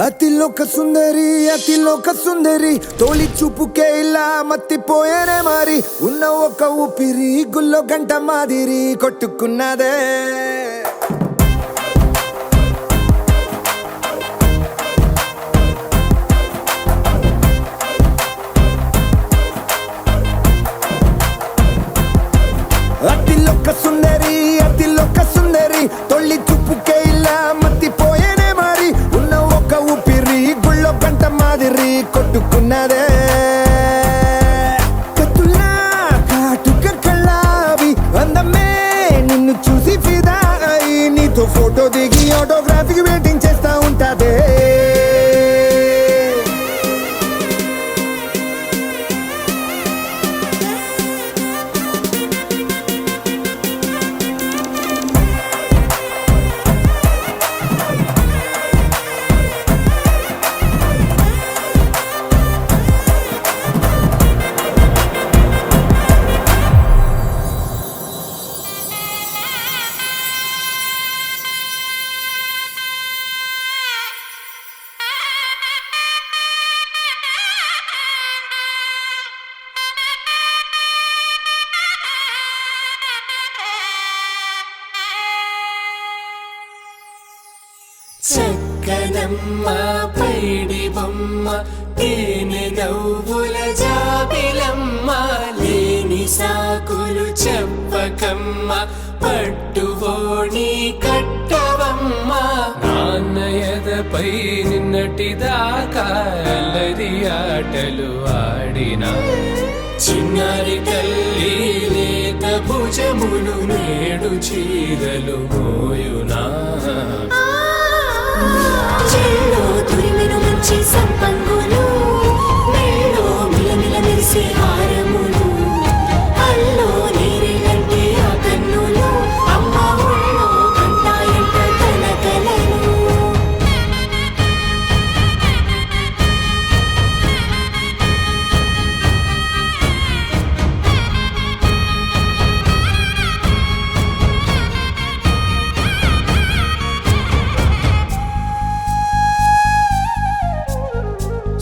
అతిలోక సుందరి అతిలోక సుందరి తోలి చూపుకే ఇలా మత్తిపోయేనే మారి ఉన్న ఒక ఊపిరి గుల్లో గంట మాదిరి కొట్టుకున్నదే అతిలోక సుందరి అతిలోక సుందరి తొలి చూపుకే ఇలా మత్తిపోయేనే మారి ఉన్న ఒక ఊపిరి గుళ్ళో గంట మాదిరి కొట్టుకున్నదే కత్తులా కాటుక కళ్ళావి అందమే నిన్ను చూసి ఫిదా అయి నీతో ఫోటో దిగి ఆటోగ్రాఫీకి వెయిటింగ్ చేస్తా ఉంటాదే చక్కనమ్మ పైడి బొమ్మ తేనె నవ్వుల జాబిలమ్మ లేని సాకులు చెప్పకమ్మ పట్టువోణి కట్టవమ్మ నాన్నయదపై నిన్నటిదాకా అల్లరి ఆటలు ఆడిన చిన్నారి తల్లి లేత భుజములు నేడు చీరలు మోయునా చెల్లో తురిమెను మంచి సంపంగులు మెళ్ళో మిలమిల మెరిసే హారములు అల్లో నీరేలంటే ఆ కన్నులు అమ్మ ఒళ్ళో కంటాయంట తన కలలు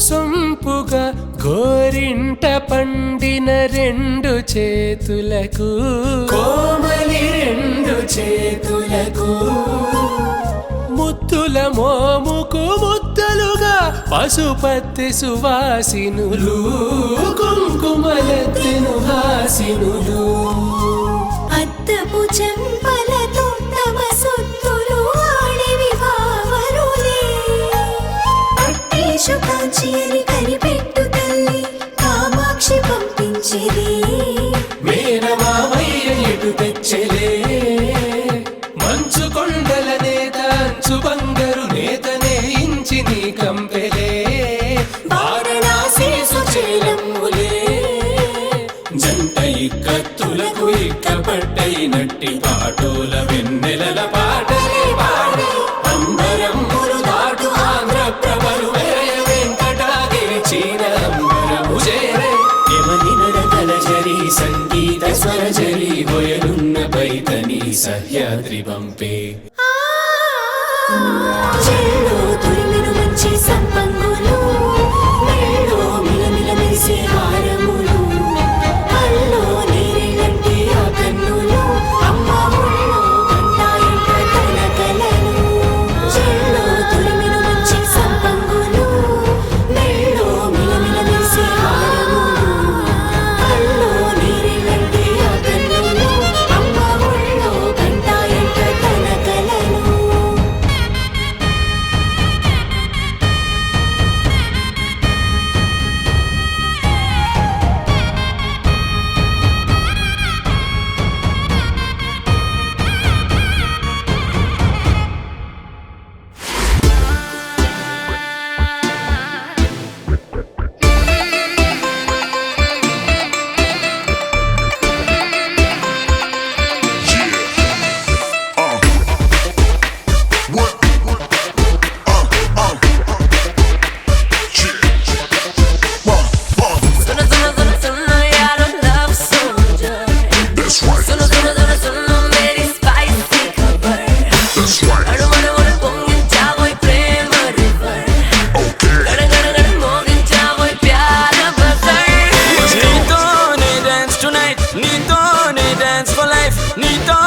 సొంపుగా గోరింట పండిన రెండు చేతులకు కోమలి రెండు చేతులకు ముత్తుల మోముకు ముద్దలుగా పశుపత్తి సువాసినులు కుంకుమలెత్తెను హాసినులు అద్దపు చెంపలతో తమ సొత్తులు ఆడివి బావరులే అట్టేషు కాంచి అని కనిపెట్టు తల్లి కామాక్షి పంపించేది మేనమామయ్య ఎటు తెచ్చలే మంచు కొండల నేత అంచు బంగారు నేతనే ఇంచి నీ కంపెలే వారణాసి సుచేలమ్ములే జంట ఇక్కత్తులకు ఇక్కపట్టైనట్టి పాటోల వెన్నెలల పాటలే పాడే అంబరములు దాటు ఆంధ్ర ప్రభలు వేయ వెంకటాగిరి చీర అంబరము చేరే యమని నడకల జరి సంగీత స్వర జరి బొయలున్న పైతని సహ్యాద్రి పంపే చెల్లో తురిమెను మంచి సంపంగులు మెళ్ళో మిలమిల మెరిసే హారములు అల్లో నీరేలంటే ఆ కన్నులు అమ్మ ఒళ్ళో కంటాయంట తన కలలు చెల్లో తురిమెను మంచి సంపంగులు మెళ్ళో మిలమిల మెరిసే హారములు అల్లో నీరేలంటే ఆ కన్నులు అమ్మ ఒళ్ళో కంటాయంట తన కలలు నీతో